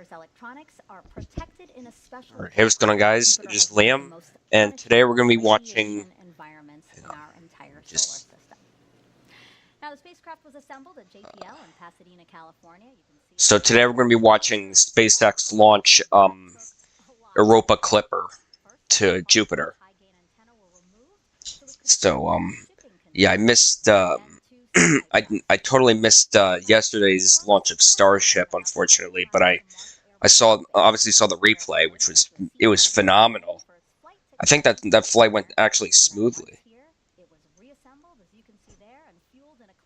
Jupiter's electronics are protected in a special. Alright, hey, what's going on, guys? It is Liam, and today we're going to be watching environments in our entire solar system. Now, the spacecraft was assembled at JPL in Pasadena, California. You can see so today we're going to be watching SpaceX launch Europa Clipper to Jupiter. So yeah, I missed I totally missed yesterday's launch of Starship, unfortunately, but I obviously saw the replay, which was phenomenal. I think that flight went actually smoothly.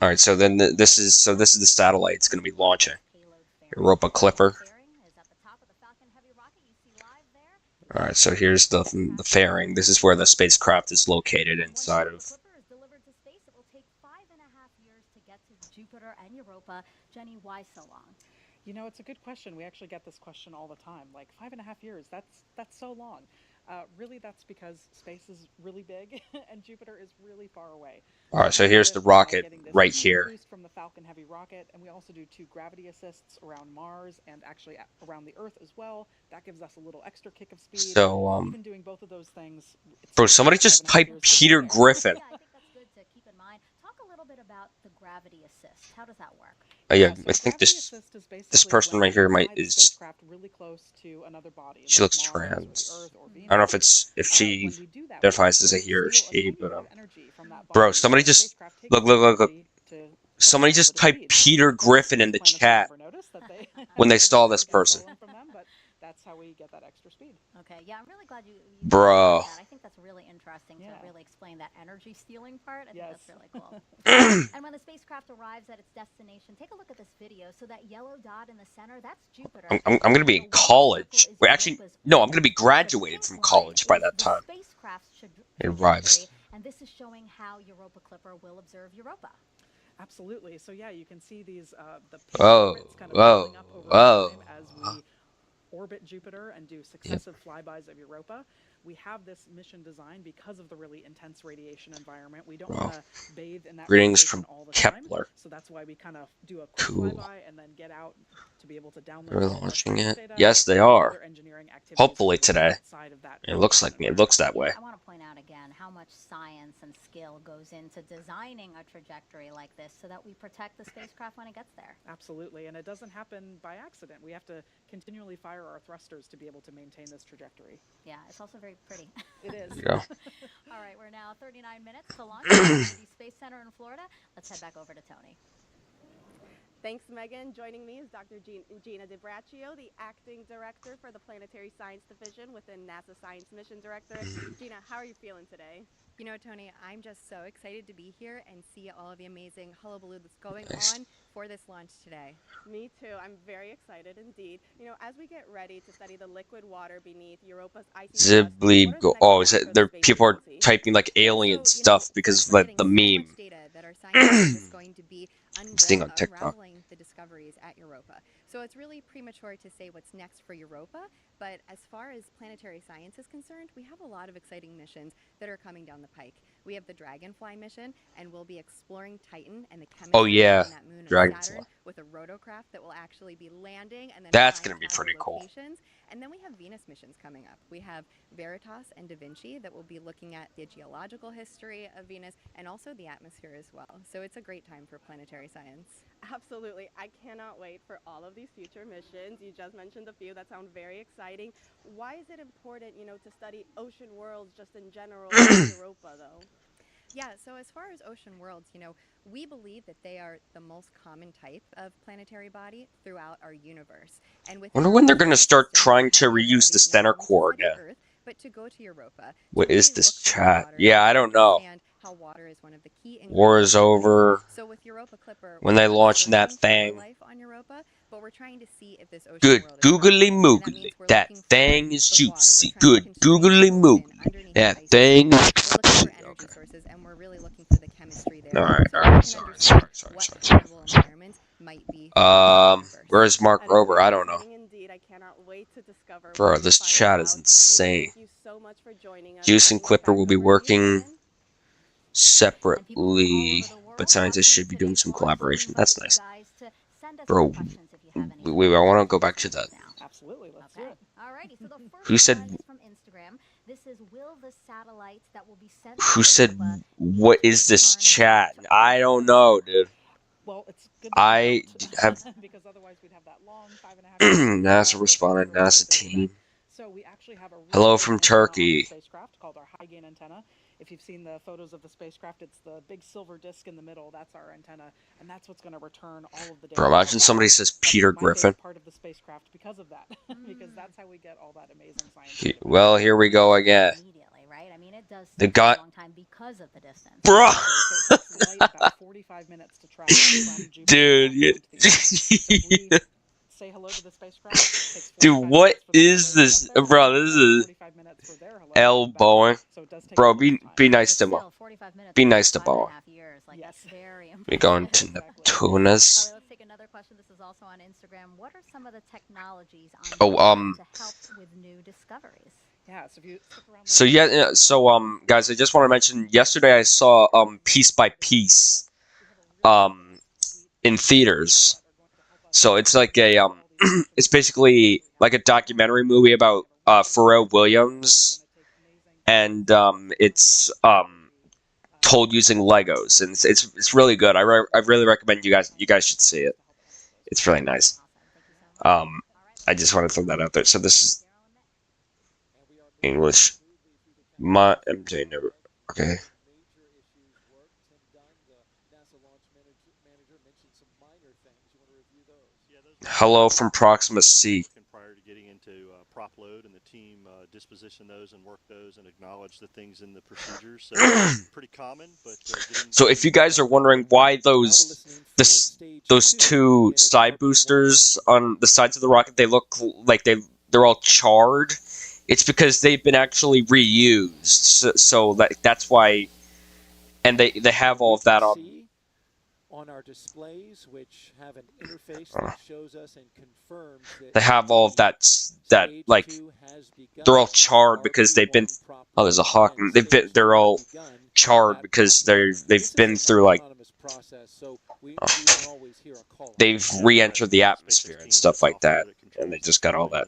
All right, so then this is the satellite it's going to be launching, Europa Clipper. All right, so here's the fairing. This is where the spacecraft is located inside of. Jupiter and Europa. Jenny, why so long? You know, it's a good question. We actually get this question all the time. Like 5.5 years, that's so long. Really, that's because space is really big and Jupiter is really far away. All right, so here's the rocket right here. Boost from the Falcon Heavy rocket, and we also do 2 gravity assists around Mars and actually around the Earth as well. That gives us a little extra kick of speed. So even doing both of those things. Bro, somebody just typed Peter Griffin. Yeah, I think that's good to keep in mind. Talk a little bit about the gravity assist. How does that work? Yeah, I think this person right here is really close to another body. She looks trans. I don't know if she identifies as a he or she, but bro, somebody just look. Somebody just typed Peter Griffin in the chat when they saw this person. That's how we get that extra speed. Okay, yeah, I'm really glad you Bro. I think that's really interesting to really explain that energy stealing part. I think that's really cool. And when the spacecraft arrives at its destination, take a look at this video. So that yellow dot in the center, that's Jupiter. I'm going to be in college. Wait, actually, no, I'm going to be graduated from college by that time. It arrives. And this is showing how Europa Clipper will observe Europa. Absolutely. So yeah, you can see these the kind of building up over time as we orbit Jupiter and do successive flybys of Europa. We have this mission designed because of the really intense radiation environment. We don't want to bathe in that radiation all the time. So that's why we kind of do a quick flyby and then get out to be able to download. They're launching it. Yes, they are. Hopefully today. It looks that way. I want to point out again how much science and skill goes into designing a trajectory like this so that we protect the spacecraft when it gets there. Absolutely, and it doesn't happen by accident. We have to continually fire our thrusters to be able to maintain this trajectory. Yeah, it's also very pretty. It is. There you go. All right, we're now 39 minutes to launch at the Space Center in Florida. Let's head back over to Tony. Thanks, Megan. Joining me is Dr. Gina DiBraccio, the Acting Director for the Planetary Science Division within NASA Science Mission Director. Gina, how are you feeling today? You know, Tony, I'm just so excited to be here and see all of the amazing hullabaloo that's going on for this launch today. Me too. I'm very excited indeed. You know, as we get ready to study the liquid water beneath Europa's icy crust, oh, is it there? People are typing like alien stuff because of like the meme. Data that our scientists is going to be unraveling the discoveries at Europa. So it's really premature to say what's next for Europa, but as far as planetary science is concerned, we have a lot of exciting missions that are coming down the pike. We have the Dragonfly mission, and we'll be exploring Titan and the chemistry on that moon of Saturn with a rotocraft that will actually be landing and then that's going to be pretty cool. And then we have Venus missions coming up. We have Veritas and Da Vinci that will be looking at the geological history of Venus and also the atmosphere as well. So it's a great time for planetary science. Absolutely. I cannot wait for all of these future missions. You just mentioned a few that sound very exciting. Why is it important, you know, to study ocean worlds just in general in Europa, though? Yeah, so as far as ocean worlds, you know, we believe that they are the most common type of planetary body throughout our universe. And I wonder when they're going to start trying to reuse the center core again. But to go to Europa, what is this chat? Yeah, I don't know. How water is one of the key war is over. So with Europa Clipper, when they launched that thing. Life on Europa, but we're trying to see if this ocean good googly moogly. That thing is juicy. Good googly moogly. That thing is juicy. Okay. Sources, and we're really looking for the chemistry there. Alright, sorry. Where's Mark Rober? I don't know. Bro, this chat is insane. Juice and Clipper will be working separately, but scientists should be doing some collaboration. That's nice. Bro, wait, I want to go back to that Alrighty, so the first Who said? one is from Instagram. This is will the satellites that will be sent Who to said? Europa What need to is this return chat? to I Earth? don't know, dude. Well, it's good that I we have don't, because otherwise we'd have that long 5.5 minutes NASA responded. NASA team. So we actually have a really Hello big from antenna on the Turkey. spacecraft called our high gain antenna. If you've seen the photos of the spacecraft, it's the big silver disc in the middle. That's our antenna, and that's what's going to return all of the data. Bro, imagine somebody says Peter That's my Griffin. favorite part of the spacecraft because of that, because that's how we get all that amazing science. Well, here we go again. Immediately, right? I mean, it does The take guy, a long time because of the distance. bro. So it takes light about 45 minutes to travel from Jupiter Dude, down to the Earth. So if we say hello to the spacecraft, it takes 45 dude, what minutes for them is to this, get there, bro? and This another is 45 minutes for their hello elbowing. so it does take Bro, a long time. be nice to Still, Bo. 45 minutes Be is nice to 5.5 Bo. years. Like, Yes. that's very important. We going to Exactly. Neptunas. All right, let's take another question. This is also on Instagram. What are some of the technologies on Oh, board to help with new discoveries? Yeah, so if you stick around So yeah, so guys, I just want to mention. Yesterday, I saw Piece by Piece, in theaters. So it's like a it's basically like a documentary movie about Pharrell Williams, and it's told using Legos, and it's really good. I really recommend you guys should see it. It's really nice. I just want to throw that out there. So this is English. My MJ never. Okay. Hello from Proxima C. Prior to getting into prop load, and the team disposition those and work those and acknowledge the things in the procedures. So pretty common, but so if you guys are wondering why those two side boosters on the sides of the rocket, they look like they're all charred, it's because they've been actually reused. So that's why, and they have all of that on our displays, which have an interface that shows us and confirms that they have all of that like they're all charred because they've been. Oh, there's a hawk. They're all charred because they've been through like. They've re-entered the atmosphere and stuff like that, and they just got all that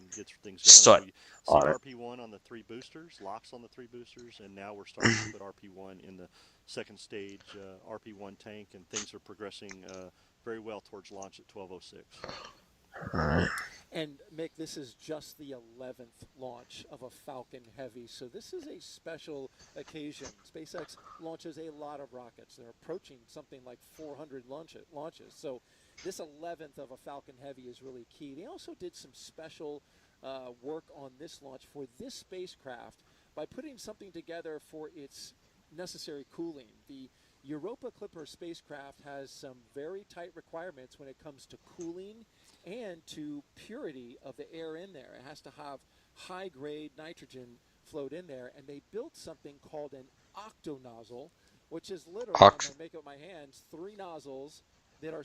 soot on it. RP1 on the 3 boosters, locks on the 3 boosters, and now we're starting to put RP1 in the second stage RP1 tank, and things are progressing very well towards launch at 12:06. All right. And Mick, this is just the 11th launch of a Falcon Heavy, so this is a special occasion. SpaceX launches a lot of rockets. They're approaching something like 400 launches. So this 11th of a Falcon Heavy is really key. They also did some special work on this launch for this spacecraft by putting something together for its necessary cooling. The Europa Clipper spacecraft has some very tight requirements when it comes to cooling and to purity of the air in there. It has to have high-grade nitrogen float in there, and they built something called an octonozzle, which is literally, I'm going to make it with my hands, 3 nozzles that are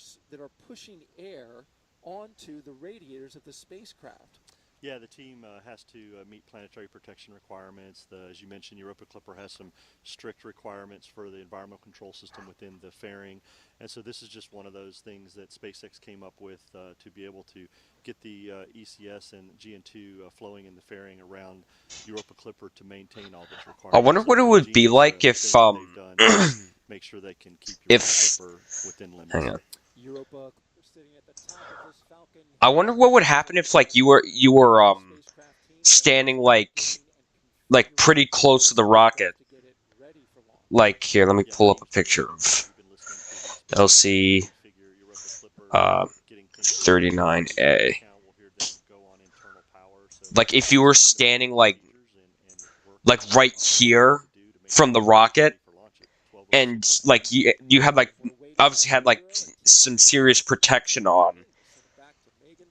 pushing air onto the radiators of the spacecraft. Yeah, the team has to meet planetary protection requirements. As you mentioned, Europa Clipper has some strict requirements for the environmental control system within the fairing. And so this is just one of those things that SpaceX came up with to be able to get the ECS and GN2 flowing in the fairing around Europa Clipper to maintain all those requirements. I wonder what it would be like if make sure they can keep Europa Clipper within limits. Hang on. Europa sitting at the top of this Falcon. I wonder what would happen if like you were standing like pretty close to the rocket. Like here, let me pull up a picture of LC 39A. Like if you were standing like right here from the rocket, and like you had like obviously had like some serious protection on,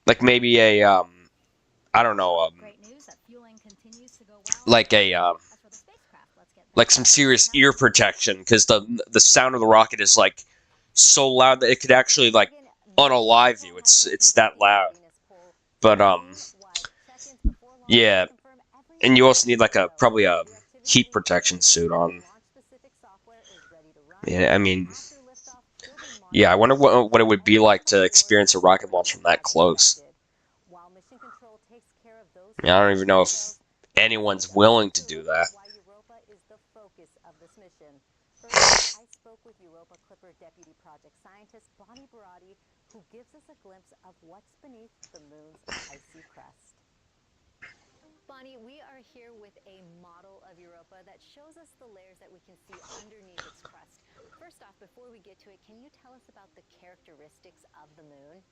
like maybe a I don't know like a like some serious ear protection, because the sound of the rocket is like so loud that it could actually like unalive you. It's that loud. But yeah, and you also need like probably a heat protection suit on. Yeah, I mean, yeah, I wonder what it would be like to experience a rocket launch from that close. takes care of those. I don't even know if anyone's willing to do that. Why Europa is the focus of this mission. First, I spoke with Europa Clipper Deputy Project Scientist Bonnie Barati, who gives us a glimpse of what's beneath the moon's icy crust. Bonnie, we are here with a model of Europa that shows us the layers that we can see underneath its crust. First off, before we get to it, can you tell us about the characteristics of the moon?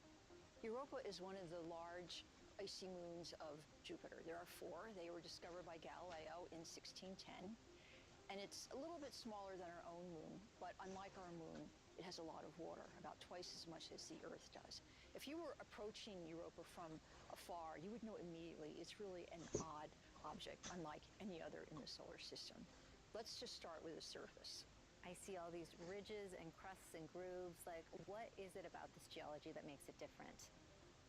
Europa is one of the large icy moons of Jupiter. There are 4. They were discovered by Galileo in 1610. And it's a little bit smaller than our own moon, but unlike our moon, it has a lot of water, about twice as much as the Earth does. If you were approaching Europa from afar, you would know immediately it's really an odd object, unlike any other in the solar system. Let's just start with the surface. I see all these ridges and crusts and grooves. Like, what is it about this geology that makes it different?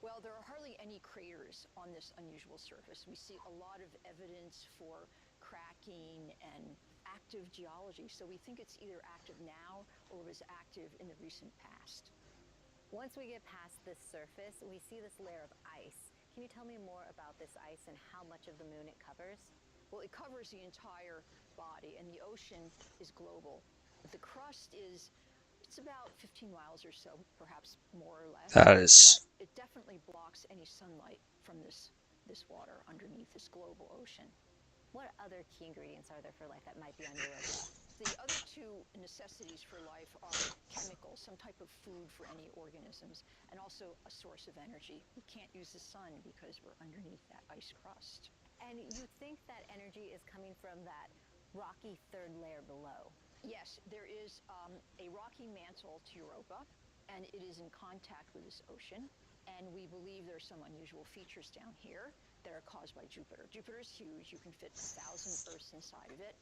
Well, there are hardly any craters on this unusual surface. We see a lot of evidence for cracking and active geology, so we think it's either active now or was active in the recent past. Once we get past this surface, we see this layer of ice. Can you tell me more about this ice and how much of the moon it covers? Well, it covers the entire body, and the ocean is global. The crust it's about 15 miles or so, perhaps more or less. That is... But it definitely blocks any sunlight from this water underneath this global ocean. What other key ingredients are there for life that might be on Europa? The other 2 necessities for life are chemicals, some type of food for any organisms, and also a source of energy. We can't use the sun because we're underneath that ice crust. And you think that energy is coming from that rocky third layer below? Yes, there is a rocky mantle to Europa, and it is in contact with this ocean. And we believe there are some unusual features down here that are caused by Jupiter. Jupiter is huge. You can fit 1,000 Earths inside of it.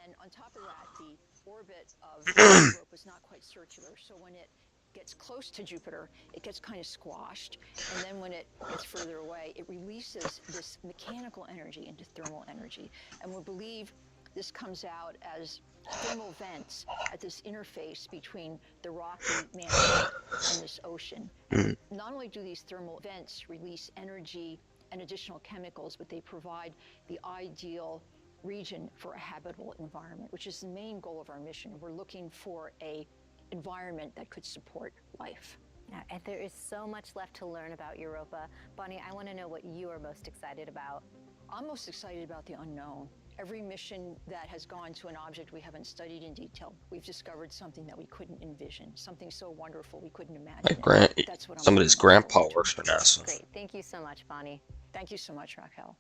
And on top of that, the orbit of Europa is not quite circular. So when it gets close to Jupiter, it gets kind of squashed. And then when it gets further away, it releases this mechanical energy into thermal energy. And we believe this comes out as thermal vents at this interface between the rocky mantle and this ocean. And not only do these thermal vents release energy and additional chemicals, but they provide the ideal region for a habitable environment, which is the main goal of our mission. We're looking for an environment that could support life. Now, and there is so much left to learn about Europa. Bonnie, I want to know what you are most excited about. I'm most excited about the unknown. Every mission that has gone to an object we haven't studied in detail, we've discovered something that we couldn't envision, something so wonderful we couldn't imagine. That's what somebody's grandpa works for NASA. Great. Thank you so much, Bonnie. Thank you so much, Raquel.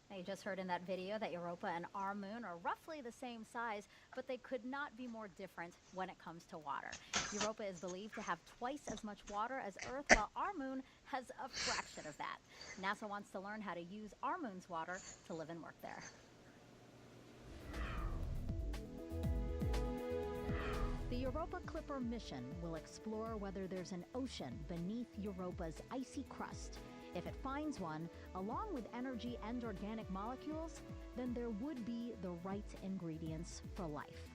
Now, you just heard in that video that Europa and our moon are roughly the same size, but they could not be more different when it comes to water. Europa is believed to have twice as much water as Earth, while our moon has a fraction of that. NASA wants to learn how to use our moon's water to live and work there. The Europa Clipper mission will explore whether there's an ocean beneath Europa's icy crust. If it finds one, along with energy and organic molecules, then there would be the right ingredients for life.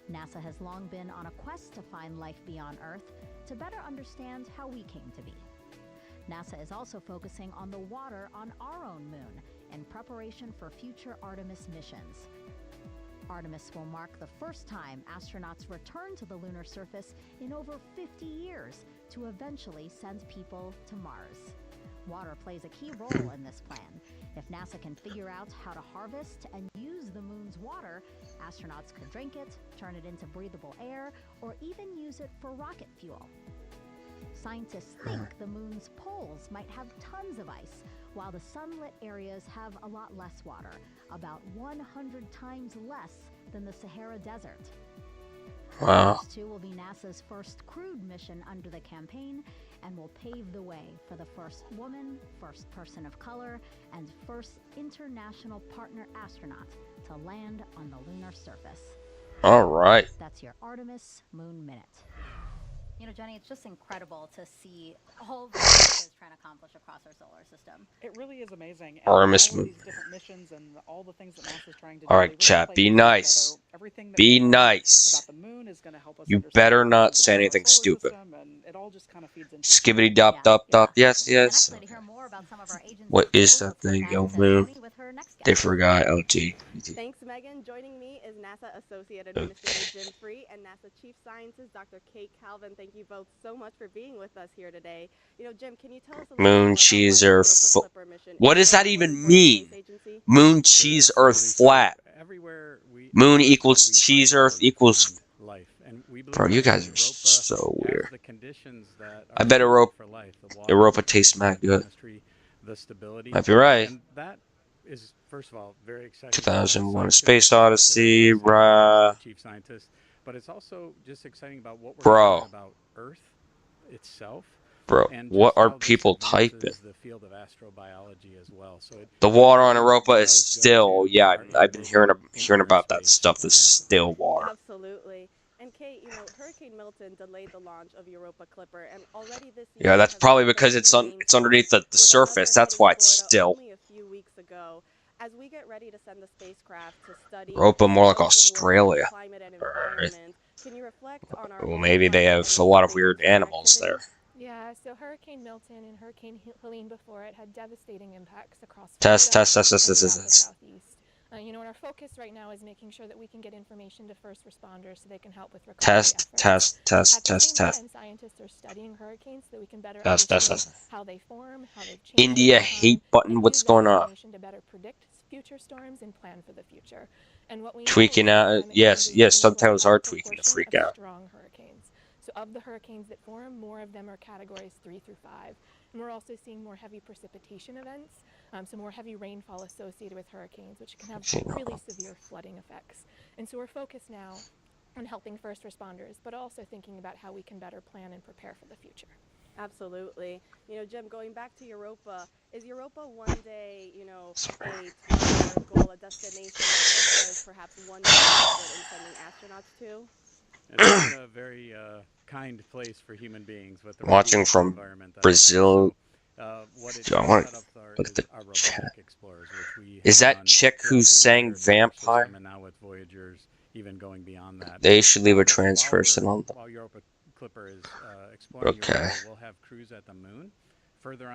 NASA has long been on a quest to find life beyond Earth to better understand how we came to be. NASA is also focusing on the water on our own moon in preparation for future Artemis missions. Artemis will mark the first time astronauts return to the lunar surface in over 50 years to eventually send people to Mars. Water plays a key role in this plan. If NASA can figure out how to harvest and use the moon's water, astronauts could drink it, turn it into breathable air, or even use it for rocket fuel. Scientists think the moon's poles might have tons of ice, while the sunlit areas have a lot less water, about 100 times less than the Sahara Desert. Wow. This too will be NASA's first crewed mission under the campaign and will pave the way for the first woman, first person of color, and first international partner astronaut to land on the lunar surface. All right. That's your Artemis Moon Minute. You know, Jenny, it's just incredible to see all the NASA is trying to accomplish across our solar system. It really is amazing. Artemis all of these Moon. different missions and all the things that NASA is trying to do. All right, chat, be nice. Be nice. About the moon is going to help us You better not say anything stupid. And it all just kind of feeds into Skibbity dop dop dop. Yes, yes. And actually, to hear more about about some of our agency's What is goals. that Let's go thing, back yo, to Moon? Tony with her next They guest. forgot LT. Thanks, Megan. Joining me is NASA Associate Administrator Jim Free and NASA Chief Scientist Dr. Kate Calvin. Thank you both so much for being with us here today. You know, Jim, can you tell us a little Moon, bit more cheese, about Earth. what the Europa Clipper mission What does is that and even what's important to mean? the space agency? Moon, cheese, Earth, flat. Moon equals cheese, Earth equals. Bro, you guys are so weird. I bet Europa tastes mad good. Might be right. 2001: A Space Odyssey, bro. Bro, what are people typing? The water on Europa is still, yeah, I've been hearing about that stuff. The still water. Absolutely. And Kate, you know, Hurricane Milton delayed the launch of Europa Clipper, and already this year. Yeah, that's probably because it's underneath the surface. That's why it's still. Only a few weeks ago, as we get ready to send the spacecraft to study Europa more like ocean Australia. world, climate and environment, can you reflect on our Well, maybe they have a lot of weird animals there. Yeah, so Hurricane Milton and Hurricane Helene before it had devastating impacts across Test. southeast. You know, and our focus right now is making sure that we can get information to first responders so they can help with recovery efforts. At the same time, scientists are studying hurricanes so that we can better understand how they form, how they've changed. India hate button. What's going on? To better predict future storms and plan for the future. And what we Tweaking out. Yes, subtitles are tweaking to freak out. Strong hurricanes. So of the hurricanes that form, more of them are categories 3 through 5. And we're also seeing more heavy precipitation events, so more heavy rainfall associated with hurricanes, which can have really severe flooding effects. And so we're focused now on helping first responders, but also thinking about how we can better plan and prepare for the future. Absolutely. You know, Jim, going back to Europa, is Europa one day, you know, a target or a goal, a destination that is perhaps one day in sending astronauts to? It's a very kind place for human beings. With the Watching from Brazil. I want to look at the chat. Is that chick who sang Vampire? They should leave a transfer on them. While Europa Clipper is exploring Europa, we'll have crews at the moon, further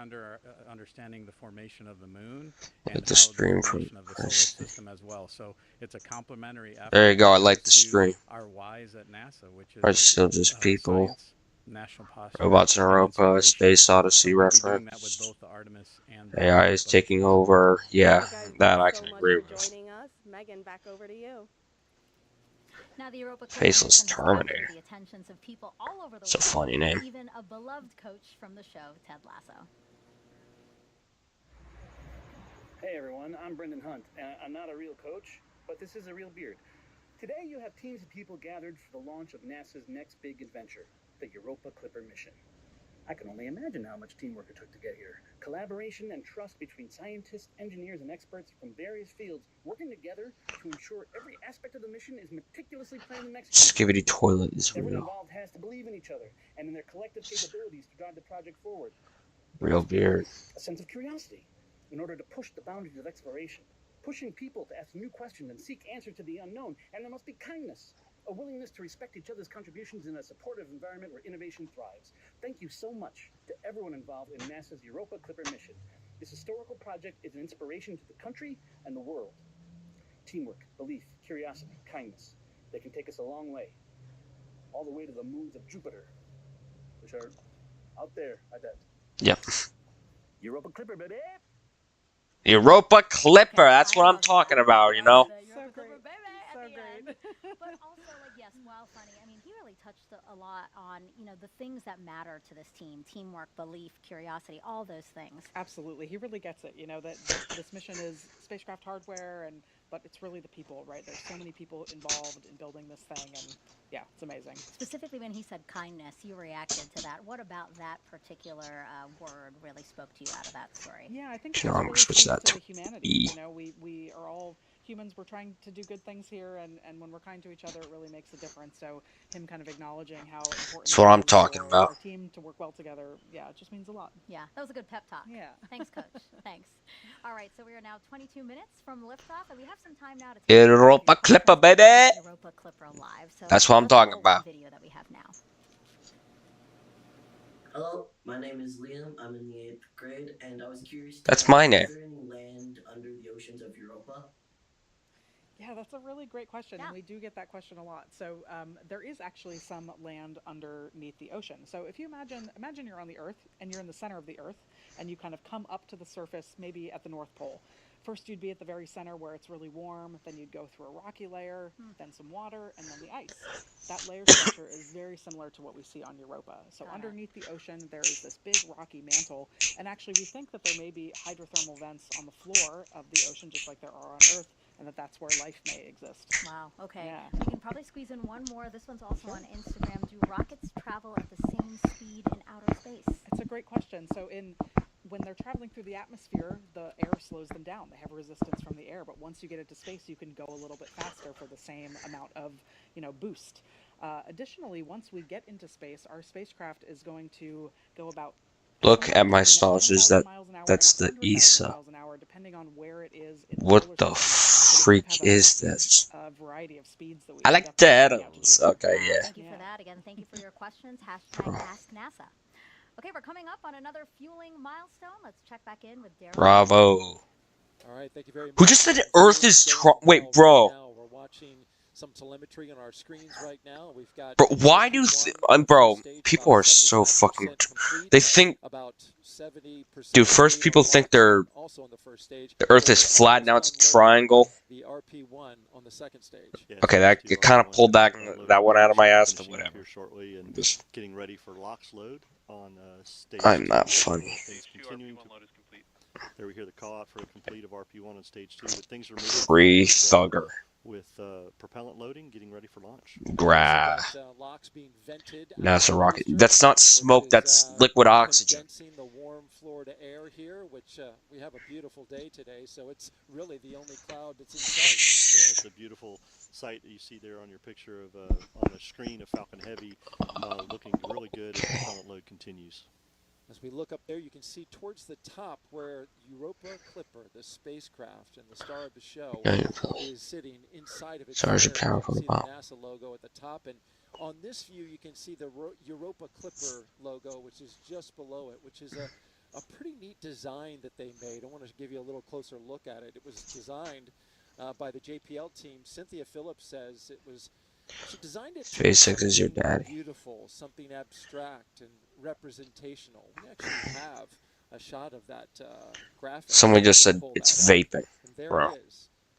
understanding the formation of the moon and the stream from the solar system as well. So it's a complementary effort. There you go. I like the stream. Our whys at NASA, which is are still just people. Science, national posture, Robots in Europa, Space Odyssey reference. AI is taking over. Yeah, that I can agree with. Megan, back over to you. Now, the Europa Faceless Terminator. The attentions of people all over the It's a funny name. Even a beloved coach from the show, Ted Lasso. Hey everyone, I'm Brendan Hunt, and I'm not a real coach, but this is a real beard. Today you have teams of people gathered for the launch of NASA's next big adventure, the Europa Clipper mission. I can only imagine how much teamwork it took to get here. Collaboration and trust between scientists, engineers, and experts from various fields working together to ensure every aspect of the mission is meticulously planned and executed. Skibidi toilet is Everyone real. involved has to believe in each other and in their collective capabilities to drive the project forward. Real beard. A sense of curiosity in order to push the boundaries of exploration, pushing people to ask new questions and seek answers to the unknown. And there must be kindness, a willingness to respect each other's contributions in a supportive environment where innovation thrives. Thank you so much to everyone involved in NASA's Europa Clipper mission. This historical project is an inspiration to the country and the world. Teamwork, belief, curiosity, kindness. They can take us a long way. All the way to the moons of Jupiter, which are out there, I bet. Yep. Europa Clipper, baby! Europa Clipper, that's what I'm talking about, you know? So great. But also, like, yes, while funny, I mean, he really touched a lot on, you know, the things that matter to this team: teamwork, belief, curiosity, all those things. Absolutely. He really gets it, you know, that this mission is spacecraft hardware, but it's really the people, right? There's so many people involved in building this thing, and yeah, it's amazing. Specifically when he said kindness, you reacted to that. What about that particular word really spoke to you out of that story? Yeah, I think I'm gonna switch that to humanity. E. You know, we are all humans. We're trying to do good things here, and when we're kind to each other, it really makes a difference. So him kind of acknowledging how important that's what I'm talking for about. our team to work well together, yeah, it just means a lot. Yeah, that was a good pep talk. Yeah. Thanks, Coach. Thanks. All right, so we are now 22 minutes from liftoff, and we have some time now to Europa Clipper, baby! Europa Clipper live. So that's what I'm talking about. Video that we have now. Hello, my name is Liam. I'm in the 8th grade, and I was curious to That's know, my is name. there any land under the oceans of Europa? Yeah, that's a really great question, Yeah. and we do get that question a lot. So there is actually some land underneath the ocean. So if you imagine you're on the Earth and you're in the center of the Earth, and you kind of come up to the surface, maybe at the North Pole. First, you'd be at the very center where it's really warm. Then you'd go through a rocky layer, then some water, and then the ice. That layer structure is very similar to what we see on Europa. So underneath the ocean, there is this big rocky mantle, and actually, we think that there may be hydrothermal vents on the floor of the ocean, just like there are on Earth, and that's where life may exist. Wow. Okay. Yeah. We can probably squeeze in one more. This one's also on Instagram. Do rockets travel at the same speed in outer space? It's a great question. So when they're traveling through the atmosphere, the air slows them down. They have resistance from the air, but once you get into space, you can go a little bit faster for the same amount of, boost. Additionally, once we get into space, our spacecraft is going to go about Look somewhere at my between stars. 10,000 miles an hour That's and the 100,000 ESA. miles an hour, depending on where it is in the What solar the system. freak is this? Variety of speeds that we I end like up the sending out to atoms. Jupiter. Okay, Wow, yeah. thank you for that. Again, thank you for your questions. Hashtag Ask NASA. Okay, we're coming up on another fueling milestone. Let's check back in with Daryl. Bravo. All right, thank you very much. Who just said Earth is wait, bro? Now we're watching some telemetry on our screens right now. We've got Bro, why do bro? People are so fucking. They think, about 70%. dude. First, people think the Earth is flat. Now it's a triangle. The RP1 on the second stage. Yeah, Okay, that it kind of pulled that one out of my ass, but whatever. Here shortly and Just, getting ready for LOX load on stage. I'm not funny. Continuing to, there we hear the call out for a complete of RP1 on stage 2, but things are moving Free thugger. with propellant loading, getting ready for launch. NASA rocket. That's not smoke. That's liquid oxygen. Condensing the warm Florida air here, which we have a beautiful day today, so it's really the only cloud that's in sight. Yeah, it's a beautiful sight that you see there on your picture of on the screen of Falcon Heavy, looking really good as the propellant load continues. As we look up there, you can see towards the top where Europa Clipper, the spacecraft and the star of the show, is sitting inside of its Stars are sphere. powerful. You can see the NASA logo at the top, and on this view, you can see the Europa Clipper logo, which is just below it, which is a pretty neat design that they made. I want to give you a little closer look at it. It was designed by the JPL team. Cynthia Phillips says she designed it. SpaceX is your daddy. Beautiful, something abstract and representational. We actually have a shot of that graphic. Someone just said it's vaping, bro.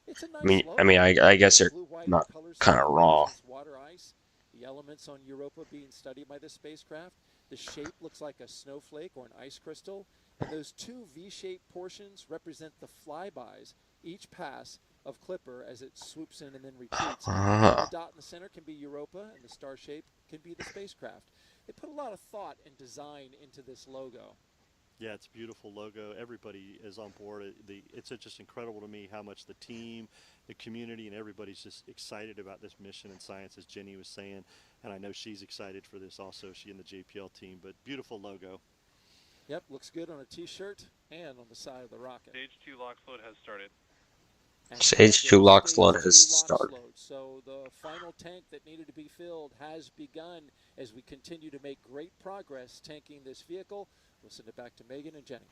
It's a nice I guess you're not kind of wrong. Water ice, the elements on Europa being studied by the spacecraft. The shape looks like a snowflake or an ice crystal, and those two V-shaped portions represent the flybys, each pass of Clipper as it swoops in and then retreats. The dot in the center can be Europa, and the star shape can be the spacecraft. They put a lot of thought and design into this logo. Yeah, it's a beautiful logo. Everybody is on board. It's just incredible to me how much the team, the community, and everybody's just excited about this mission and science, as Jenny was saying. And I know she's excited for this also, she and the JPL team. But beautiful logo. Yep, looks good on a T-shirt and on the side of the rocket. Stage 2 LOX load has started. Stage 2 LOX load has started. So the final tank that needed to be filled has begun as we continue to make great progress tanking this vehicle. We'll send it back to Megan and Jenny.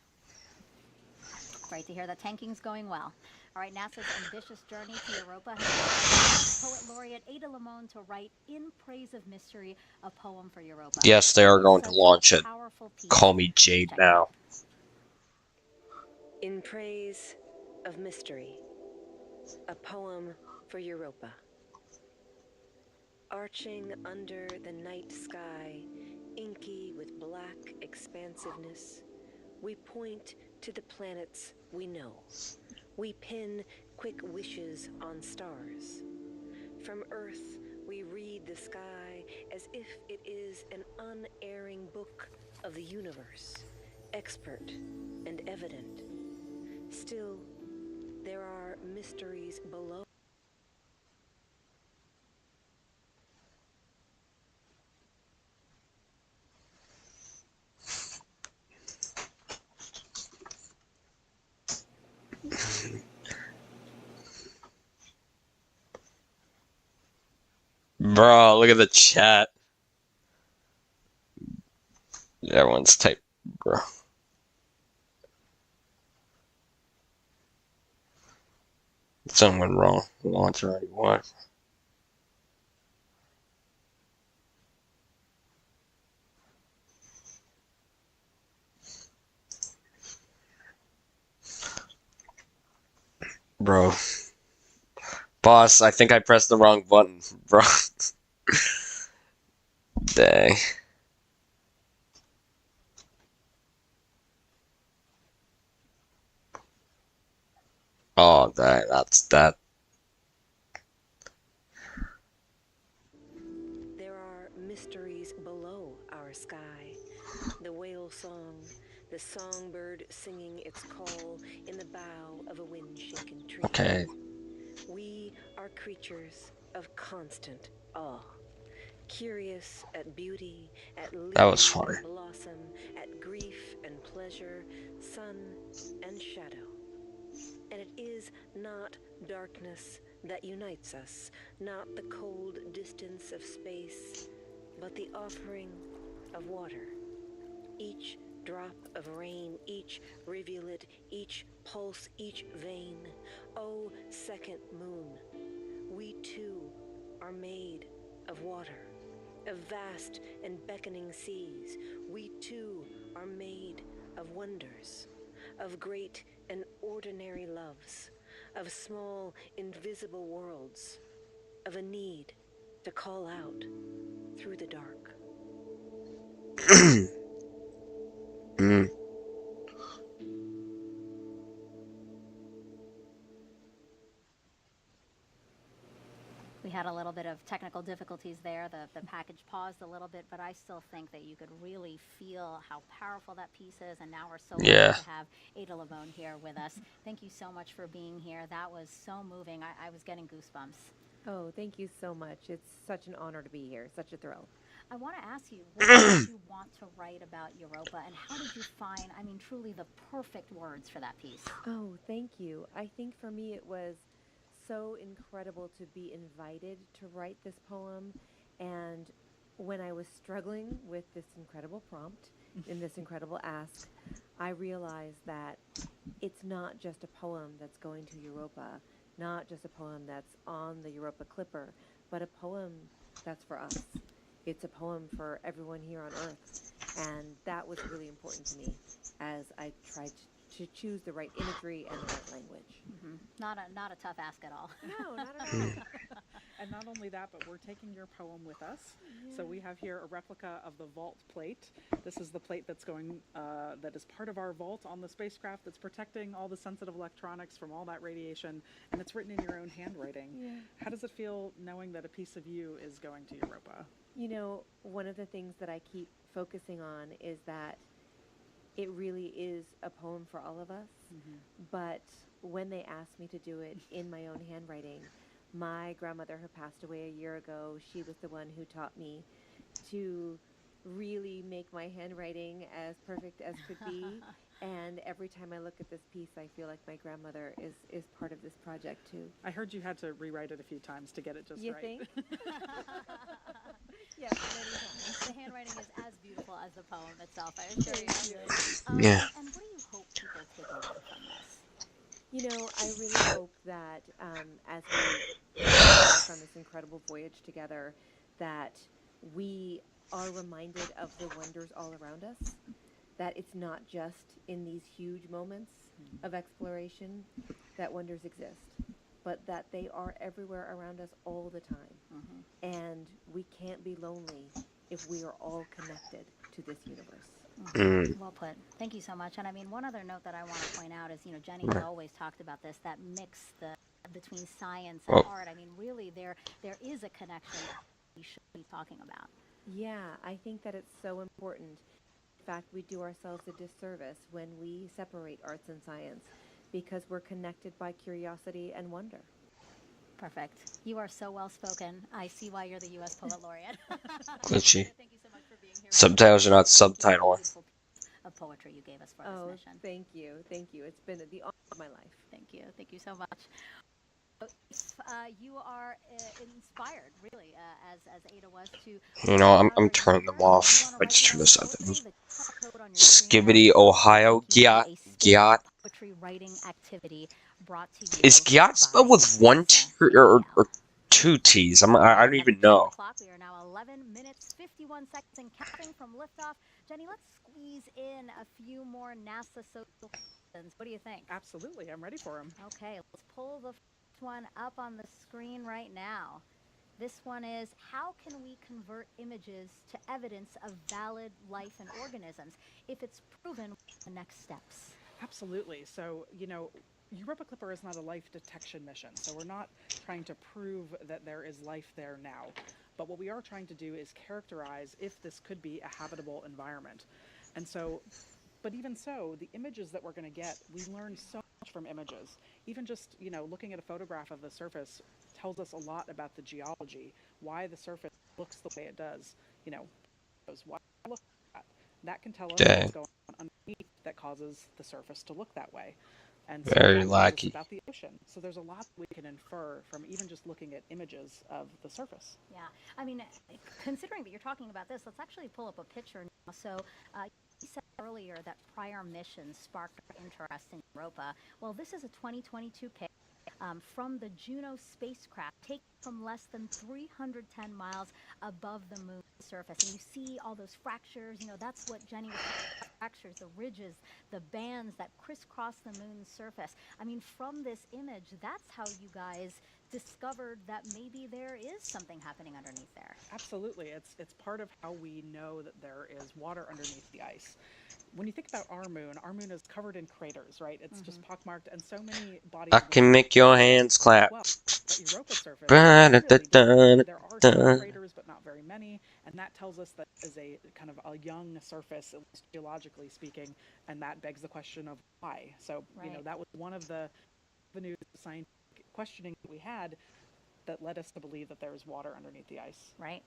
Great to hear that tanking's going well. All right, NASA's ambitious journey to Europa has poet laureate Ada Limon to write In Praise of Mystery, a poem for Europa. Yes, they are going to launch it. Call me Jade now. In Praise of Mystery, a poem for Europa. Arching under the night sky, inky with black expansiveness, we point to the planets we know. We pin quick wishes on stars. From Earth, we read the sky as if it is an unerring book of the universe, expert and evident. Still, there are mysteries below. Bro, look at the chat. Everyone's type, bro. Something went wrong. Launch already what? Bro. Boss, I think I pressed the wrong button, bro. Dang. Oh, that's that. There are mysteries below our sky. The whale song, the songbird singing its call in the bough of a wind-shaken tree. Okay. We are creatures of constant awe, curious at beauty, at That was leaf funny. and blossom, at grief and pleasure, sun and shadow. And it is not darkness that unites us, not the cold distance of space, but the offering of water. Each drop of rain, each rivulet, each pulse, each vein. Oh, second moon, we too are made of water, of vast and beckoning seas. We too are made of wonders, of great and ordinary loves, of small invisible worlds, of a need to call out through the dark. We had a little bit of technical difficulties there. The package paused a little bit, but I still think that you could really feel how powerful that piece is. And now we're so lucky to have Ada Lavone here with us. Thank you so much for being here. That was so moving. I was getting goosebumps. Oh, thank you so much. It's such an honor to be here. Such a thrill. I want to ask you, what did you want to write about Europa, and how did you find, I mean, truly the perfect words for that piece? Oh, thank you. I think for me it was so incredible to be invited to write this poem, and when I was struggling with this incredible prompt and this incredible ask, I realized that it's not just a poem that's going to Europa, not just a poem that's on the Europa Clipper, but a poem that's for us. It's a poem for everyone here on Earth, and that was really important to me as I tried to choose the right imagery and the right language. Mm-hmm. Not a tough ask at all. No, not at all. And not only that, but we're taking your poem with us. Yeah. So we have here a replica of the vault plate. This is the plate that's going, that is part of our vault on the spacecraft that's protecting all the sensitive electronics from all that radiation, and it's written in your own handwriting. Yeah. How does it feel knowing that a piece of you is going to Europa? You know, one of the things that I keep focusing on is that it really is a poem for all of us, but when they asked me to do it in my own handwriting, my grandmother, who passed away a year ago, she was the one who taught me to really make my handwriting as perfect as could be. And every time I look at this piece, I feel like my grandmother is part of this project too. I heard you had to rewrite it a few times to get it just right. You think? Yes, many times. The handwriting is as beautiful as the poem itself, I assure you. Yeah. And what do you hope people take away from this? You know, I really hope that as we embark on this incredible voyage together, that we are reminded of the wonders all around us, that it's not just in these huge moments of exploration that wonders exist, but that they are everywhere around us all the time. And we can't be lonely if we are all connected to this universe. Well put. Thank you so much. And I mean, one other note that I want to point out is, you know, Jenny has always talked about this, that mix between science and art. I mean, really, there is a connection that we should be talking about. Yeah, I think that it's so important. In fact, we do ourselves a disservice when we separate arts and science because we're connected by curiosity and wonder. Perfect. You are so well spoken. I see why you're the U.S. Poet Laureate. Thank you So much for being here. Subtitles are not subtitling. Of poetry you gave us for this mission. Thank you. Thank you. It's been the honor of my life. Thank you. Thank you so much. You are inspired, really, as Ada was to. You know, I'm turning them off. I just turned this up. Skibbity, Ohio, Gyat. Poetry writing activity brought to you. Is Gyat spelled with one T or two T's? I don't even know. We are now 11 minutes 51 seconds and counting from liftoff. Jenny, let's squeeze in a few more NASA social questions. What do you think? Absolutely, I'm ready for them. Okay, let's pull the first one up on the screen right now. This one is, how can we convert images to evidence of valid life and organisms? If it's proven, the next steps. Absolutely. So, Europa Clipper is not a life detection mission, so we're not trying to prove that there is life there now. But what we are trying to do is characterize if this could be a habitable environment. And so, but even so, the images that we're going to get, we learn so much from images. Even just, looking at a photograph of the surface tells us a lot about the geology, why the surface looks the way it does, why it looks like that. That can tell us what's going on underneath that causes the surface to look that way. And so Very that tells us lucky. about the ocean. So there's a lot we can infer from even just looking at images of the surface. Yeah, I mean, considering that you're talking about this, let's actually pull up a picture now. So you said earlier that prior missions sparked our interest in Europa. Well, this is a 2022 pic from the Juno spacecraft, taken from less than 310 miles above the moon's surface. And you see all those fractures, that's what Jenny was talking about, fractures, the ridges, the bands that crisscross the moon's surface. I mean, from this image, that's how you guys discovered that maybe there is something happening underneath there. Absolutely. It's part of how we know that there is water underneath the ice. When you think about our moon is covered in craters, right? It's just pockmarked, and so many bodies. I can make your hands clap. Well, the Europa surface, there are some craters, but not very many, and that tells us that is a kind of a young surface, at least geologically speaking, and that begs the question of why. So, that was one of the avenues of scientific questioning that we had that led us to believe that there is water underneath the ice. Right.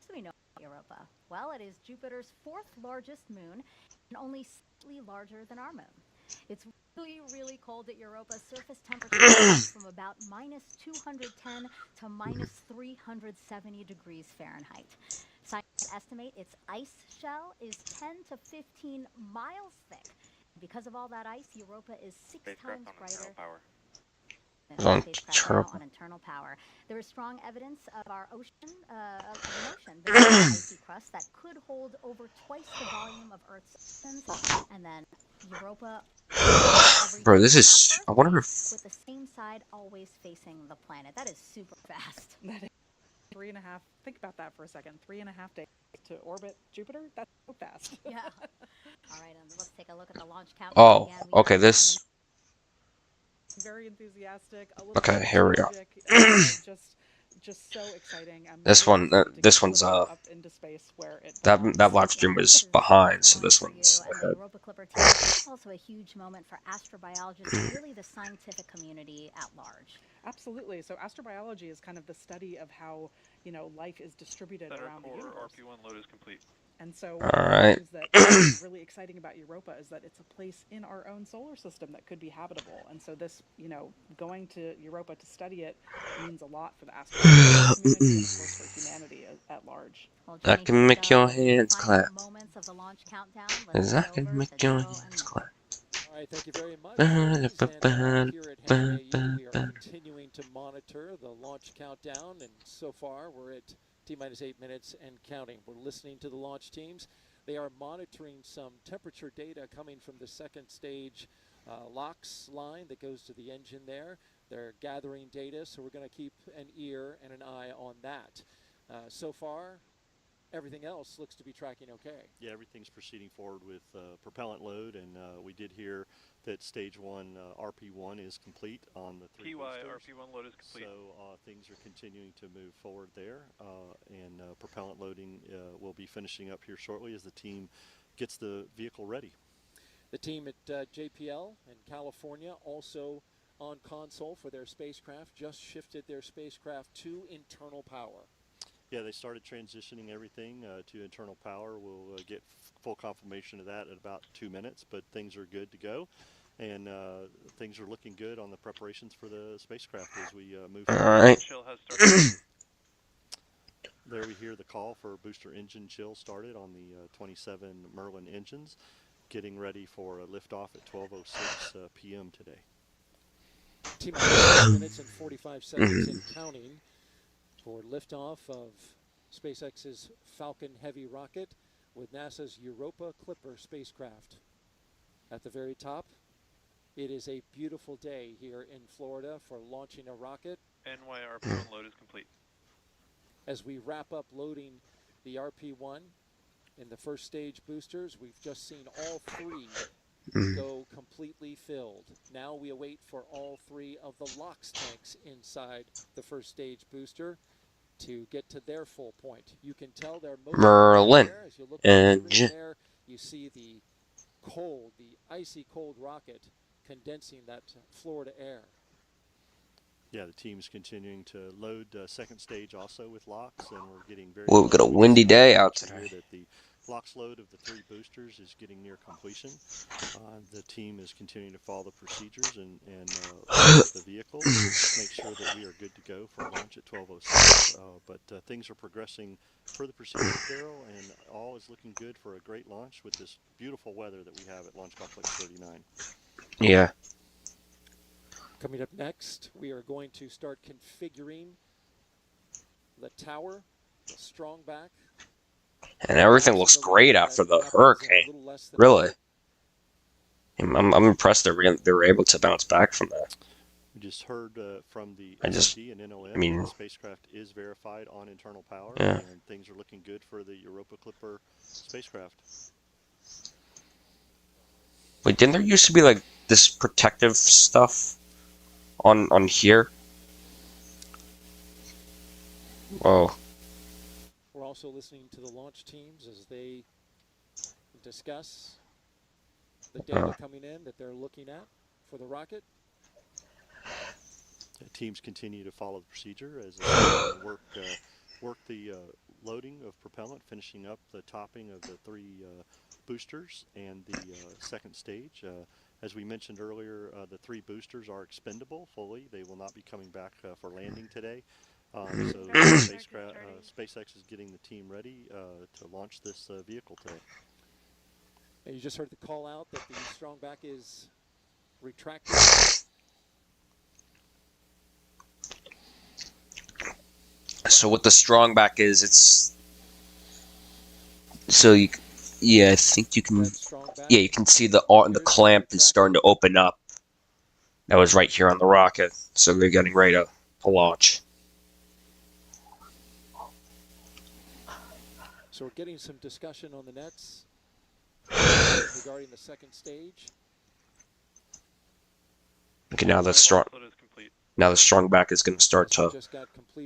So we know about Europa. Well, it is Jupiter's fourth largest moon and only slightly larger than our moon. It's really, really cold at Europa. Surface temperature ranges from about minus 210 to minus 370 degrees Fahrenheit. Scientists estimate its ice shell is 10 to 15 miles thick. Because of all that ice, Europa is 6 times brighter. On internal power. There is strong evidence of our ocean, of an ocean beneath the icy crust that could hold over twice the volume of Earth's oceans, and then Europa. Bro, this is. I wonder if. With the same side always facing the planet. That is super fast. That is 3.5. Think about that for a second. 3.5 days to orbit Jupiter. That's so fast. Yeah. All right, let's take a look at the launch countdown. Oh, okay. This. Very enthusiastic. Okay, here we go. Just so exciting. This one's up into space where that live stream was behind, so this one's ahead. Europa Clipper team is also a huge moment for astrobiologists and really the scientific community at large. Absolutely. So astrobiology is kind of the study of how life is distributed around the universe. RP1 load is complete. And so one of the things that is really exciting about Europa is that it's a place in our own solar system that could be habitable. And so this, going to Europa to study it means a lot for the astrobiology community and for humanity at large. Well, I can make your hands clap. Moments of the launch countdown. I can make your hands clap. All right, thank you very much. And, here at HAMAU, we are continuing to monitor the launch countdown, and so far we're at T-minus 8 minutes and counting. We're listening to the launch teams. They are monitoring some temperature data coming from the second stage LOX line that goes to the engine there. They're gathering data, so we're going to keep an ear and an eye on that. So far, everything else looks to be tracking okay. Yeah, everything's proceeding forward with propellant load, and we did hear that stage 1 RP1 is complete on the 3 PY boosters. RP1 load is complete. So things are continuing to move forward there, and propellant loading will be finishing up here shortly as the team gets the vehicle ready. The team at JPL in California also on console for their spacecraft, just shifted their spacecraft to internal power. Yeah, they started transitioning everything to internal power. We'll get full confirmation of that in about 2 minutes, but things are good to go. and things are looking good on the preparations for the spacecraft as we move All forward. right. Chill has started. There we hear the call for booster engine chill started on the 27 Merlin engines, getting ready for a liftoff at 12:06 p.m. today. T-minus 6 minutes and 45 seconds and counting for liftoff of SpaceX's Falcon Heavy rocket with NASA's Europa Clipper spacecraft. At the very top, it is a beautiful day here in Florida for launching a rocket. NYRP1 load is complete. As we wrap up loading the RP1 in the first stage boosters, we've just seen all three go completely filled. Now we await for all three of the LOX tanks inside the first stage booster to get to their full point. You can tell they're most Merlin there. As you look engine. there, you see the cold, the icy cold rocket condensing that Florida air. Yeah, the team's continuing to load second stage also with LOX, and we're getting very. Well, we've got a windy day out today. That the LOX load of the 3 boosters is getting near completion. The team is continuing to follow the procedures and the vehicle, make sure that we are good to go for launch at 12:06. But things are progressing per the procedure, Daryl, and all is looking good for a great launch with this beautiful weather that we have at Launch Complex 39. Yeah. Coming up next, we are going to start configuring the tower, the strong back. And everything looks great after the hurricane. Really. I'm impressed they were able to bounce back from that. We just heard from the SOD and NOM that the spacecraft is verified on internal power, and things are looking good for the Europa Clipper spacecraft. Wait, didn't there used to be like this protective stuff on here? Whoa. We're also listening to the launch teams as they discuss the data coming in that they're looking at for the rocket. The teams continue to follow the procedure as they work the loading of propellant, finishing up the topping of the 3 boosters and the second stage. As we mentioned earlier, the 3 boosters are expendable fully. They will not be coming back for landing today. So SpaceX is getting the team ready to launch this vehicle today. And you just heard the call out that the strong back is retracted. So what the strong back is, it's so you, yeah, I think you can, yeah, you can see the clamp is starting to open up. That was right here on the rocket, so they're getting ready to launch. So we're getting some discussion on the nets regarding the second stage. Okay, now the strong back is going to start to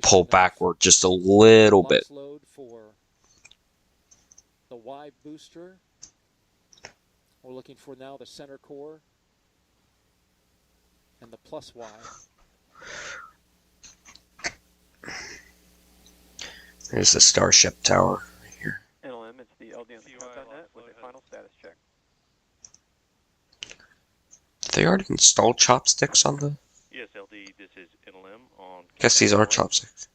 pull backward just a little bit. Load for the Y booster. We're looking for now the center core and the plus Y. There's the Starship Tower right here. NLM, it's the LDN.net with a final status check. Did they already install chopsticks on the? Yes, LD, this is NLM on... Guess these are chopsticks.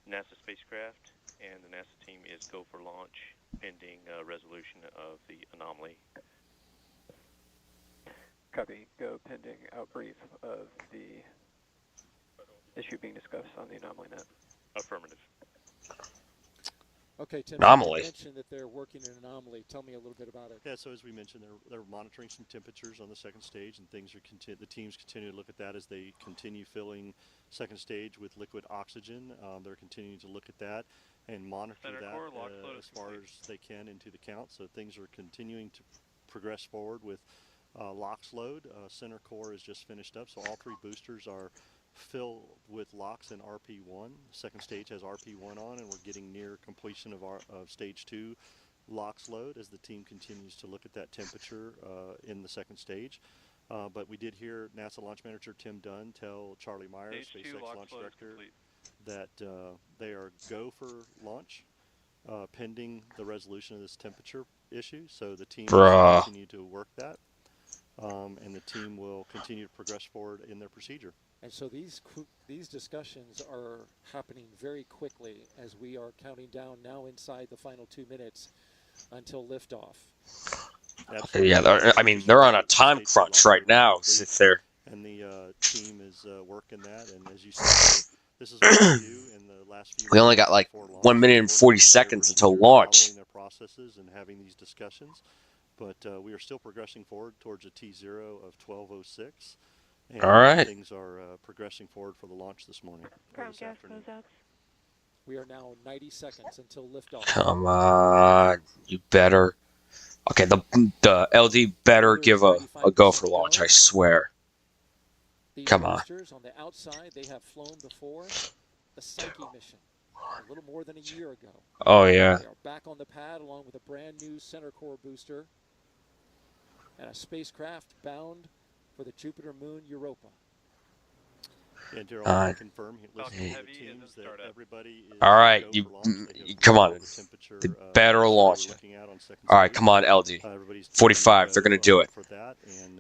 NASA spacecraft, and the NASA team is go for launch, pending resolution of the anomaly. Copy. Go pending outbrief of the issue being discussed on the anomaly net. Affirmative. Okay, Tim, anomaly. You mentioned that they're working an anomaly. Tell me a little bit about it. Yeah, so as we mentioned, they're monitoring some temperatures on the second stage, and things are the teams continue to look at that as they continue filling second stage with liquid oxygen. They're continuing to look at that and monitor that as far as they can into the count. So things are continuing to progress forward with LOX load. Center core is just finished up, so all 3 boosters are filled with LOX and RP1. Second stage has RP1 on, and we're getting near completion of stage 2 LOX load as the team continues to look at that temperature in the second stage. But we did hear NASA launch manager Tim Dunn tell Charlie Myers, SpaceX launch director, that they are go for launch pending the resolution of this temperature issue. So the team will continue to work that. and the team will continue to progress forward in their procedure. And so these discussions are happening very quickly as we are counting down now inside the final 2 minutes until liftoff. Absolutely. Yeah, I mean, they're on a time crunch right now. So if they're and the team is working that, and as you said, this is what we do in the last few. We only got like 1 minute and 40 seconds until launch. Following their processes and having these discussions, but we are still progressing forward towards a T0 of 12:06. And all right. Things are progressing forward for the launch this morning. Ground gas closeouts. We are now 90 seconds until liftoff. Come on, you better. Okay, the LD better give a go for launch. I swear. Come on. On the outside, they have flown before the Psyche mission a little more than a year ago. Oh yeah. They are back on the pad along with a brand new center core booster and a spacecraft bound for the Jupiter moon Europa. And Daryl, I can confirm all right, you come on. They better launch it. All right, come on, LD. 45. They're gonna do it.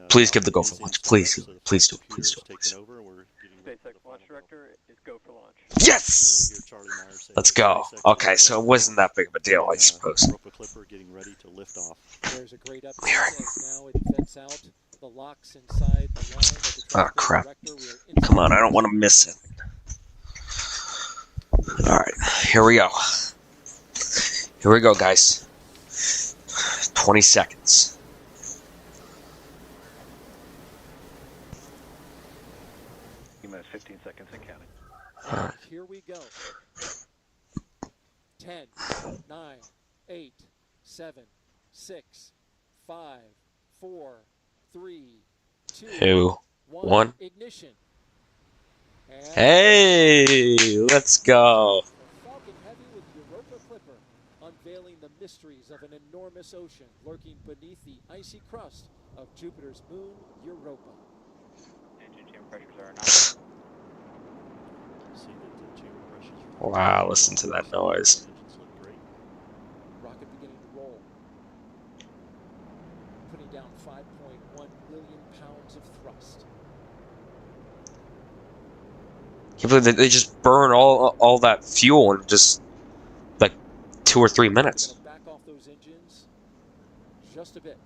Please give the go for launch. Please do it. Please do it. Please do it. Please do it. SpaceX launch director is go for launch. Yes. Let's go. Okay, so it wasn't that big of a deal, I suppose. Europa Clipper getting ready to lift off. There's a great update as now it vents out the locks inside the line of the oh crap! Come on, I don't want to miss it. All right, here we go. Here we go, guys. 20 seconds. You have 15 seconds and counting. Right. Here we go. 10, 9, 8, 7, 6, 5, 4, 3, 2, 1. Ignition. Hey, let's go. Falcon Heavy with Europa Clipper, unveiling the mysteries of an enormous ocean lurking beneath the icy crust of Jupiter's moon, Europa. Engine chamber pressures are not. Wow, listen to that noise. Rocket beginning to roll. Putting down 5.1 million pounds of thrust. Can't believe they just burn all that fuel in just like 2 or 3 minutes. Back off those engines just a bit.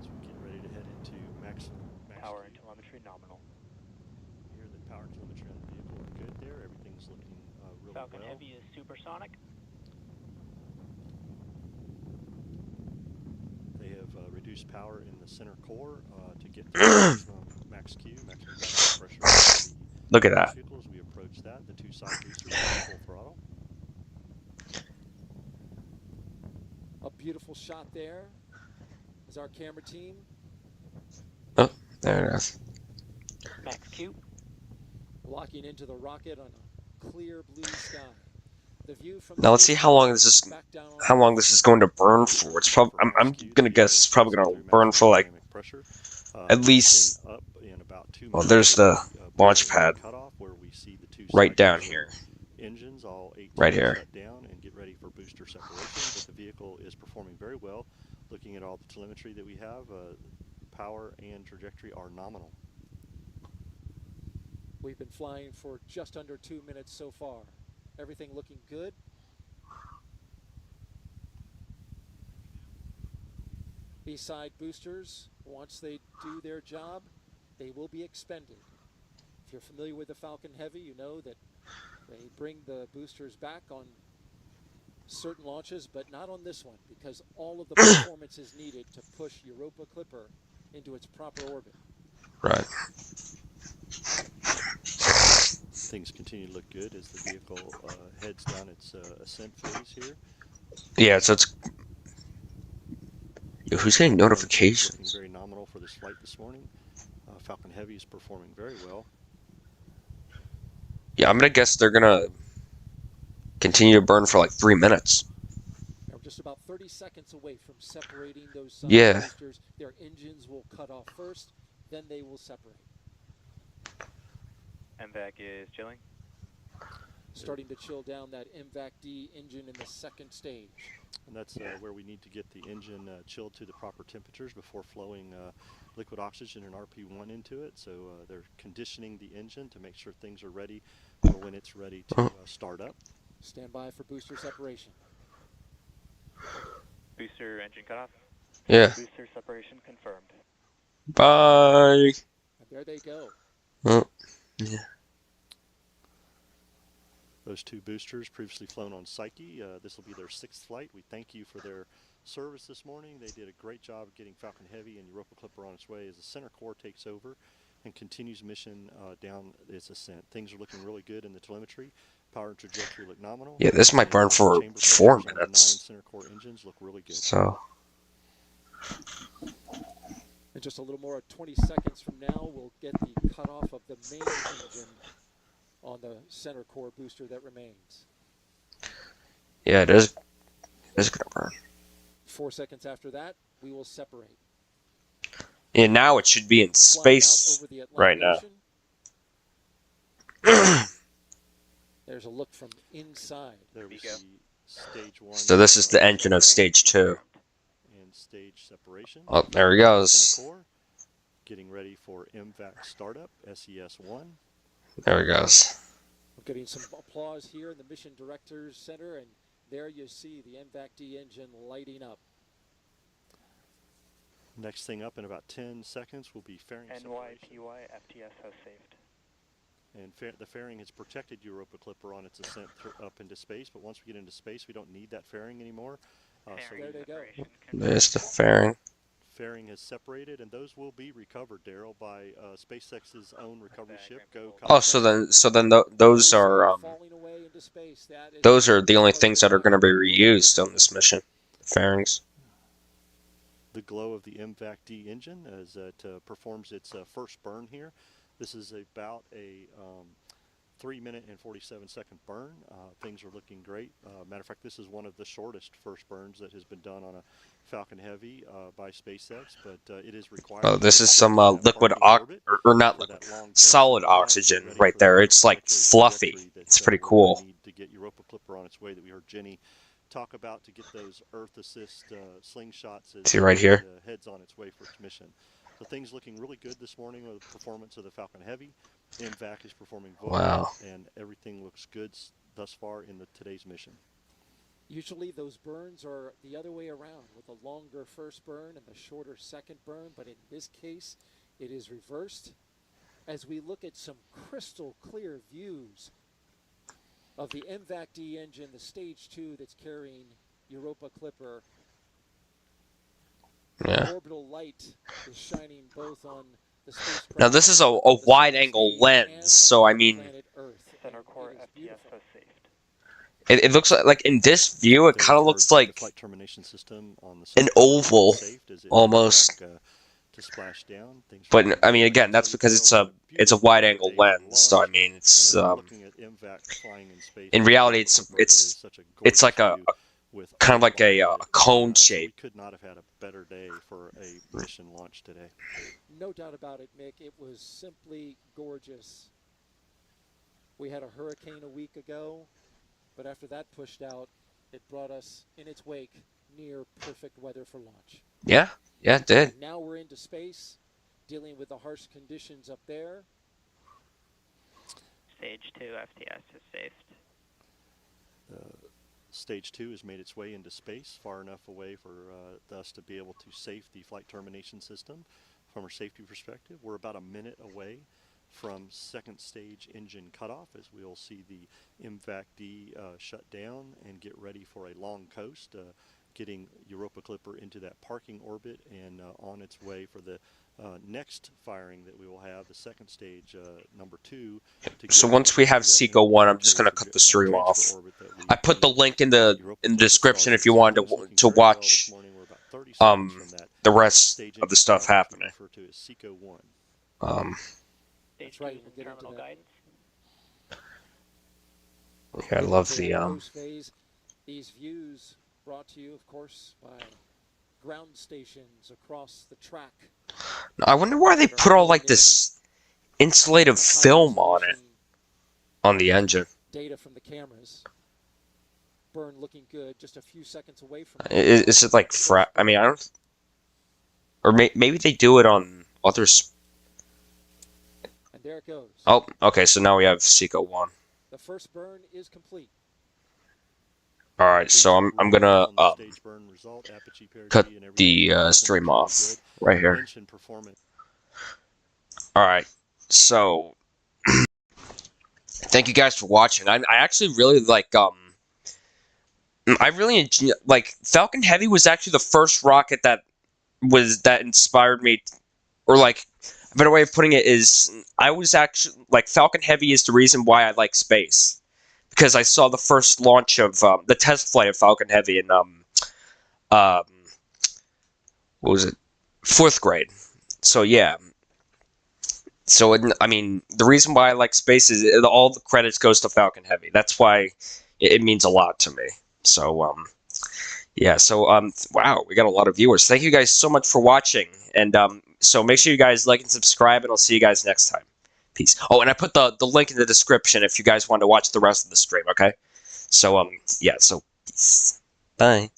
So we're getting ready to head into max power and telemetry nominal. Here the power and telemetry on the vehicle are good there. Everything's looking really Falcon well. Heavy is supersonic. They have reduced power in the center core to get to maximum max Q, maximum pressure. Look at that. As we approach that, the two side boosters are full throttle. A beautiful shot there is our camera team. Oh, there it is. Max Q. Locking into the rocket on a clear blue sky. The view from now let's see how long this is going to burn for. It's probably I'm gonna guess it's probably gonna burn for like at least. Well, there's the launch pad right down here. Engines all 8 right here. Shut down and get ready for booster separation. But the vehicle is performing very well. Looking at all the telemetry that we have, power and trajectory are nominal. We've been flying for just under 2 minutes so far. Everything looking good. B-side boosters, once they do their job, they will be expended. If you're familiar with the Falcon Heavy, you know that they bring the boosters back on certain launches, but not on this one, because all of the performance is needed to push Europa Clipper into its proper orbit. Right. Things continue to look good as the vehicle heads down its ascent phase here. Yeah, so it's... Yo, who's getting notifications? Very nominal for this flight this morning. Falcon Heavy is performing very well. Yeah, I'm gonna guess they're gonna continue to burn for like 3 minutes. They're just about 30 seconds away from separating those side boosters. Their engines will cut off first, then they will separate. MVAC is chilling. starting to chill down that MVAC-D engine in the second stage. And that's where we need to get the engine chilled to the proper temperatures before flowing liquid oxygen and RP1 into it. So they're conditioning the engine to make sure things are ready for when it's ready to start up. Stand by for booster separation. Booster engine cutoff? Yeah. Booster separation confirmed. Bye. And there they go. Oh, yeah. Those two boosters previously flown on Psyche. This will be their 6th flight. We thank you for their service this morning. They did a great job of getting Falcon Heavy and Europa Clipper on its way as the center core takes over and continues mission down its ascent. Things are looking really good in the telemetry. Power and trajectory look nominal. Yeah, this might burn for 4 minutes. Center core engines look really good. So. And just a little more, 20 seconds from now, we'll get the cutoff of the main engine on the center core booster that remains. Yeah, it is. It's gonna burn. 4 seconds after that, we will separate. Yeah, now it should be in space right now. There's a look from inside. There we see stage 1. So this is the engine of stage 2. And stage separation. Oh, there he goes. Core, getting ready for MVAC startup, SES-1. There he goes. We're getting some applause here in the Mission Directors Center, and there you see the MVAC-D engine lighting up. Next thing up in about 10 seconds will be fairing separation. NYPY FTS has saved. And the fairing has protected Europa Clipper on its ascent up into space, but once we get into space, we don't need that fairing anymore. So there they go. There's the fairing. Fairing has separated, and those will be recovered, Daryl, by SpaceX's own recovery ship. Oh, so then those are the only things that are going to be reused on this mission. The fairings. The glow of the MVAC-D engine as it performs its first burn here. This is about a 3-minute and 47-second burn. Things are looking great. Matter of fact, this is one of the shortest first burns that has been done on a Falcon Heavy by SpaceX, but it is required. Oh, this is some liquid or not liquid, solid oxygen right there. It's like fluffy. It's pretty cool. To get Europa Clipper on its way that we heard Jenny talk about to get those Earth Assist slingshots as see right here. Heads on its way for its mission. So things looking really good this morning with the performance of the Falcon Heavy. MVAC is performing well, and everything looks good thus far in today's mission. Usually those burns are the other way around, with a longer first burn and the shorter second burn, but in this case it is reversed. As we look at some crystal clear views of the MVAC-D engine, the stage 2 that's carrying Europa Clipper. Yeah. Orbital light is shining both on the spacecraft. Now this is a wide angle lens, so I mean, Center core FTS has saved. it looks like in this view it kind of looks like an oval almost. To splash down. But I mean, again, that's because it's a wide angle lens, so I mean, it's in reality it's like a kind of like a cone shape. We could not have had a better day for a mission launch today. No doubt about it, Mick. It was simply gorgeous. We had a hurricane a week ago, but after that pushed out, it brought us in its wake near perfect weather for launch. Yeah, it did. And now we're into space, dealing with the harsh conditions up there. Stage 2 FTS is saved. Stage 2 has made its way into space, far enough away for us to be able to safe the flight termination system from a safety perspective. We're about a minute away from second stage engine cutoff, as we'll see the MVAC-D shut down and get ready for a long coast, getting Europa Clipper into that parking orbit and on its way for the next firing that we will have, the second stage, number 2. So once we have SECO 1, I'm just going to cut the stream off. I put the link in the description if you wanted to watch the rest of the stuff happening. That's right. We'll get into that. Yeah, I love the these views brought to you, of course, by ground stations across the track. I wonder why they put all like this insulative film on it, on the engine. data from the cameras. Burn looking good, just a few seconds away from Is it like I mean, I don't. Or maybe they do it on others. And there it goes. Oh, okay. So now we have Seco 1. The first burn is complete. All right, so I'm gonna cut the stream off right here. All right, so thank you guys for watching. I actually really like I really like Falcon Heavy was actually the first rocket that inspired me, or like a better way of putting it is I was actually like Falcon Heavy is the reason why I like space. Because I saw the first launch of the test flight of Falcon Heavy in what was it, 4th grade. So yeah. So I mean, the reason why I like space is all the credits goes to Falcon Heavy. That's why it means a lot to me. So yeah. So wow, we got a lot of viewers. Thank you guys so much for watching, and so make sure you guys like and subscribe, and I'll see you guys next time. Peace. Oh, and I put the link in the description if you guys want to watch the rest of the stream, okay? So, yeah, so peace. Bye.